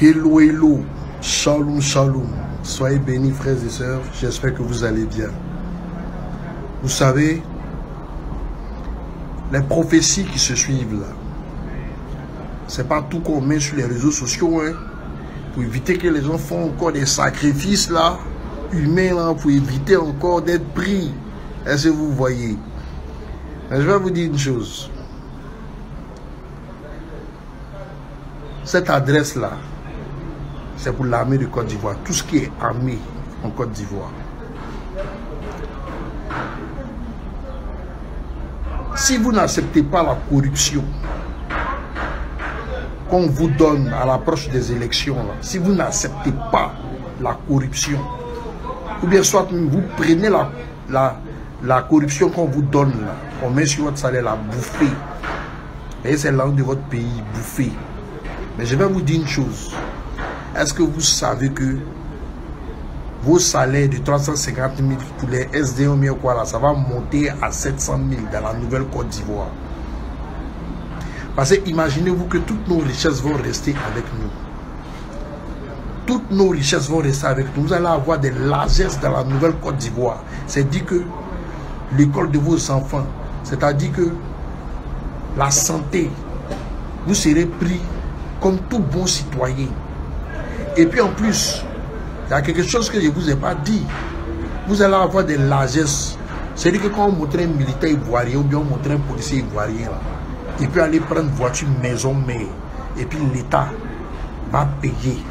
Hello, hello, shalom, shalom. Soyez bénis, frères et sœurs. J'espère que vous allez bien. Vous savez, les prophéties qui se suivent là, c'est pas tout qu'on met sur les réseaux sociaux, hein, pour éviter que les gens font encore des sacrifices là, humains là, pour éviter encore d'être pris. Est-ce que vous voyez? Mais je vais vous dire une chose. Cette adresse là, c'est pour l'armée de Côte d'Ivoire. Tout ce qui est armée en Côte d'Ivoire. Si vous n'acceptez pas la corruption qu'on vous donne à l'approche des élections, là, si vous n'acceptet pas la corruption, ou bien soit vous prenez la corruption qu'on vous donne, là, on met sur votre salaire, la bouffer. Et c'est l'angle de votre pays, bouffer. Mais je vais vous dire une chose. Est-ce que vous savez que vos salaires de 350 000 pour les SDO, ça va monter à 700 000 dans la nouvelle Côte d'Ivoire? Parce que imaginez-vous que toutes nos richesses vont rester avec nous. Toutes nos richesses vont rester avec nous. Vous allez avoir des largesses dans la nouvelle Côte d'Ivoire. C'est-à-dire que l'école de vos enfants, c'est-à-dire que la santé, vous serez pris comme tout bon citoyen. Et puis en plus, il y a quelque chose que je ne vous ai pas dit. Vous allez avoir des largesses. C'est-à-dire que quand on montre un militaire ivoirien ou bien on montre un policier ivoirien, là, il peut aller prendre voiture maison mère. Et puis l'État va payer.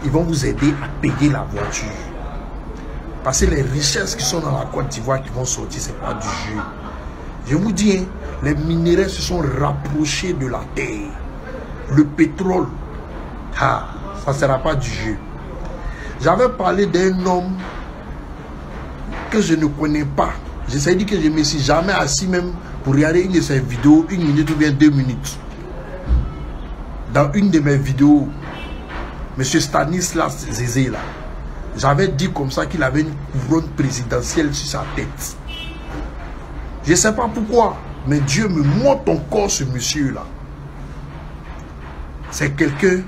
Ils vont vous aider à payer la voiture. Parce que les richesses qui sont dans la Côte d'Ivoire qui vont sortir, ce n'est pas du jeu. Je vous dis, hein, les minéraux se sont rapprochés de la terre. Le pétrole, ça ne sera pas du jeu. J'avais parlé d'un homme que je ne connais pas. J'essaie de dire que je ne me suis jamais assis même pour regarder une de ses vidéos, 1 minute ou bien 2 minutes. Dans une de mes vidéos, M. Stanislas Zézé, là, j'avais dit comme ça qu'il avait une couronne présidentielle sur sa tête. Je ne sais pas pourquoi, mais Dieu me montre encore ce monsieur-là. C'est quelqu'un,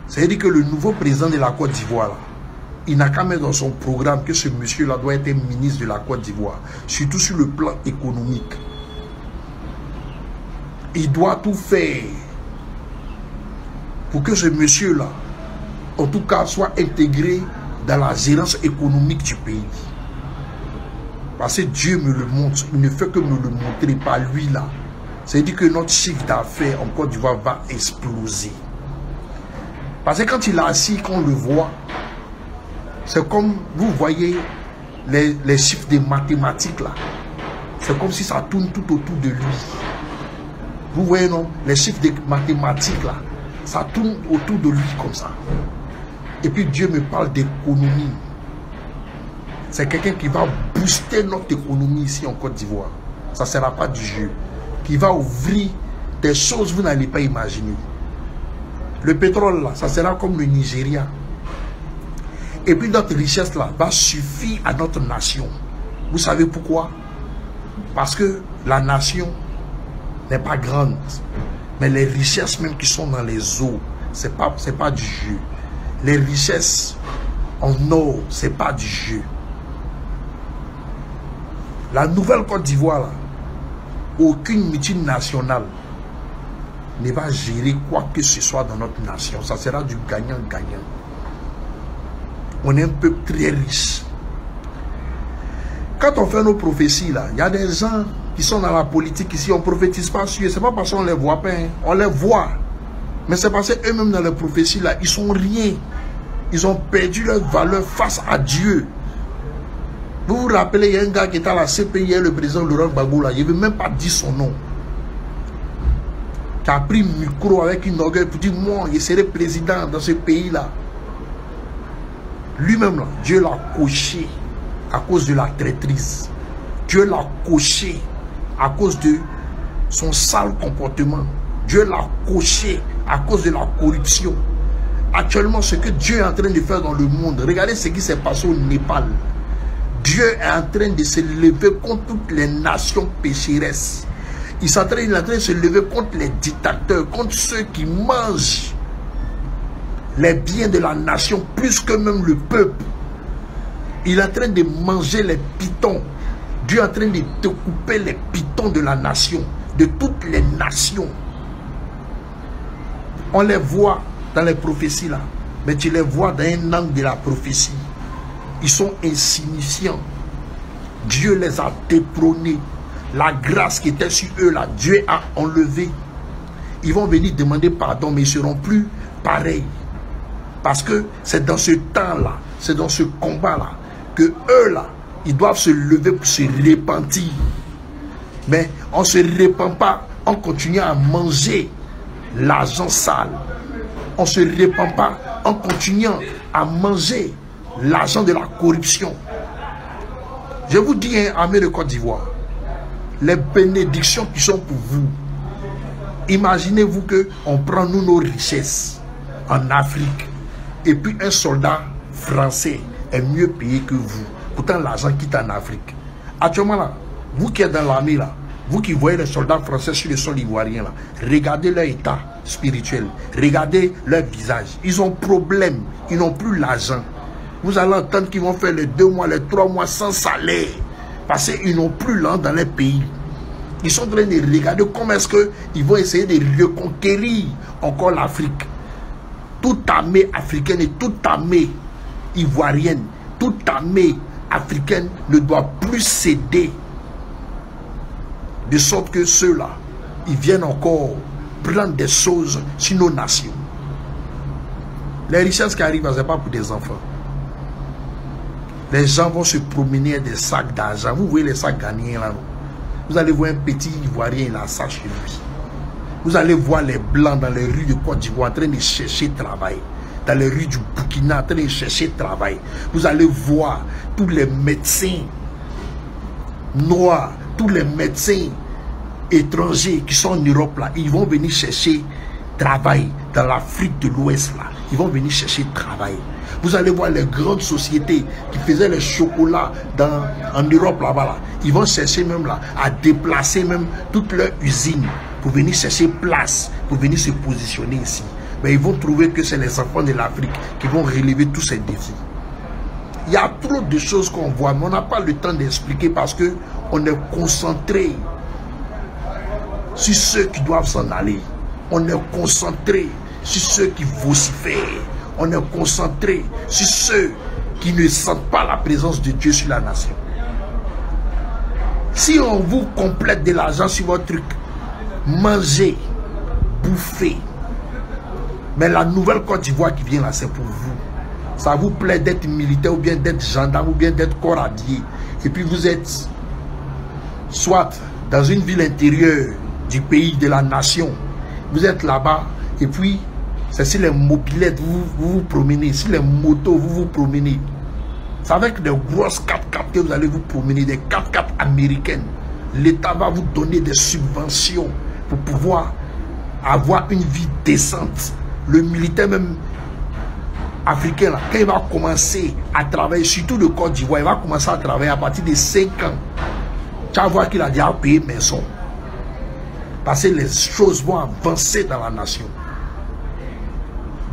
c'est-à-dire que le nouveau président de la Côte d'Ivoire, il n'a qu'à mettre dans son programme que ce monsieur-là doit être ministre de la Côte d'Ivoire, surtout sur le plan économique. Il doit tout faire pour que ce monsieur-là, en tout cas, soit intégré dans la gérance économique du pays. Parce que Dieu me le montre, il ne fait que me le montrer, pas lui là. C'est-à-dire que notre chiffre d'affaires en Côte d'Ivoire va exploser. Parce que quand il est assis, qu'on le voit, c'est comme, vous voyez les chiffres des mathématiques là. C'est comme si ça tourne tout autour de lui. Vous voyez non? Les chiffres des mathématiques là, ça tourne autour de lui comme ça. Et puis Dieu me parle d'économie. C'est quelqu'un qui va booster notre économie ici en Côte d'Ivoire. Ça ne sera pas du jeu. Qui va ouvrir des choses que vous n'allez pas imaginer. Le pétrole là, ça sera comme le Nigeria. Et puis notre richesse là va suffire à notre nation. Vous savez pourquoi? Parce que la nation n'est pas grande. Mais les richesses même qui sont dans les eaux, c'est pas du jeu. Les richesses en or, c'est pas du jeu. La nouvelle Côte d'Ivoire là, aucune multinationale ne va gérer quoi que ce soit dans notre nation. Ça sera du gagnant-gagnant. On est un peuple très riche. Quand on fait nos prophéties là, il y a des gens qui sont dans la politique ici, on ne prophétise pas sur eux. Ce n'est pas parce qu'on ne les voit pas, hein. On les voit. Mais c'est parce qu'eux-mêmes dans les prophéties là, ils sont rien. Ils ont perdu leur valeur face à Dieu. Vous vous rappelez, il y a un gars qui était à la CPI, le président Laurent Gbagbo, là, je ne veux même pas dire son nom, qui a pris le micro avec une orgueil pour dire, moi, je serai président dans ce pays-là. Lui-même, là, Dieu l'a coché à cause de la traîtrise. Dieu l'a coché à cause de son sale comportement. Dieu l'a coché à cause de la corruption. Actuellement, ce que Dieu est en train de faire dans le monde, regardez ce qui s'est passé au Népal. Dieu est en train de se lever contre toutes les nations pécheresses. Il est en train de se lever contre les dictateurs, contre ceux qui mangent les biens de la nation plus que même le peuple. Il est en train de manger les pitons. Dieu est en train de découper les pitons de la nation, de toutes les nations. On les voit dans les prophéties là, mais tu les vois dans un angle de la prophétie. Ils sont insignifiants. Dieu les a détrônés. La grâce qui était sur eux là, Dieu a enlevé. Ils vont venir demander pardon, mais ils ne seront plus pareils. Parce que c'est dans ce temps-là, c'est dans ce combat-là, que eux là, ils doivent se lever pour se repentir. Mais on ne se repent pas en continuant à manger l'argent sale. On ne se repent pas en continuant à manger l'argent de la corruption. Je vous dis, hein, amis de Côte d'Ivoire, les bénédictions qui sont pour vous. Imaginez-vous qu'on prend nous nos richesses en Afrique et puis un soldat français est mieux payé que vous. Pourtant l'argent quitte en Afrique. Actuellement là, vous qui êtes dans l'armée là, vous qui voyez les soldats français sur le sol ivoirien là, regardez leur état spirituel, regardez leur visage. Ils ont problème, ils n'ont plus l'argent. Vous allez entendre qu'ils vont faire les 2 mois, les 3 mois sans salaire. Parce qu'ils n'ont plus l'an dans les pays. Ils sont en train de regarder comment est-ce qu'ils vont essayer de reconquérir encore l'Afrique. Toute armée africaine et toute armée ivoirienne, toute armée africaine ne doit plus céder. De sorte que ceux-là, ils viennent encore prendre des choses sur nos nations. Les richesses qui arrivent, ce n'est pas pour des enfants. Les gens vont se promener avec des sacs d'argent. Vous voyez les sacs gagnés là, non? Vous allez voir un petit Ivoirien, il a ça chez lui. Vous allez voir les Blancs dans les rues de Côte d'Ivoire en train de chercher travail. Dans les rues du Burkina en train de chercher travail. Vous allez voir tous les médecins noirs, tous les médecins étrangers qui sont en Europe là, ils vont venir chercher travail dans l'Afrique de l'Ouest là. Ils vont venir chercher travail. Vous allez voir les grandes sociétés qui faisaient les chocolats en Europe là-bas. Là. Ils vont chercher même là à déplacer même toutes leurs usines pour venir chercher place, pour venir se positionner ici. Mais ils vont trouver que c'est les enfants de l'Afrique qui vont relever tous ces défis. Il y a trop de choses qu'on voit, mais on n'a pas le temps d'expliquer parce qu'on est concentré sur ceux qui doivent s'en aller. On est concentré sur ceux qui vocifèrent. On est concentré sur ceux qui ne sentent pas la présence de Dieu sur la nation. Si on vous complète de l'argent sur votre truc, mangez, bouffez. Mais la nouvelle Côte d'Ivoire qui vient là, c'est pour vous. Ça vous plaît d'être militaire ou bien d'être gendarme ou bien d'être corps habillé. Et puis vous êtes soit dans une ville intérieure du pays, de la nation. Vous êtes là-bas et puis c'est sur les mobilettes, vous vous promenez. Sur les motos, vous vous promenez. C'est avec des grosses 4x4 que vous allez vous promener, des 4x4 américaines. L'État va vous donner des subventions pour pouvoir avoir une vie décente. Le militaire même africain, là, quand il va commencer à travailler, surtout le Côte d'Ivoire, il va commencer à travailler à partir de 5 ans. Tu vas voir qu'il a déjà payé maison. Parce que les choses vont avancer dans la nation.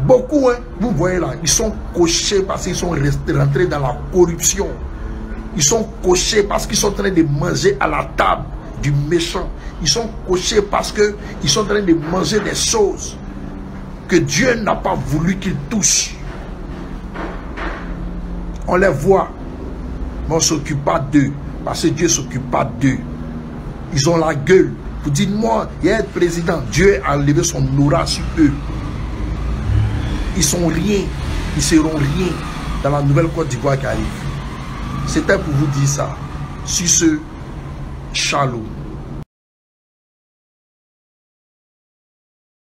Beaucoup, hein, vous voyez là, ils sont cochés parce qu'ils sont rentrés dans la corruption. Ils sont cochés parce qu'ils sont en train de manger à la table du méchant. Ils sont cochés parce qu'ils sont en train de manger des choses que Dieu n'a pas voulu qu'ils touchent. On les voit, mais on ne s'occupe pas d'eux. Parce que Dieu ne s'occupe pas d'eux. Ils ont la gueule. Vous dites, moi, il y a un président. Dieu a levé son aura sur eux. Ils sont rien. Ils seront rien dans la nouvelle Côte d'Ivoire qui arrive. C'était pour vous dire ça. Sur ce, shalom.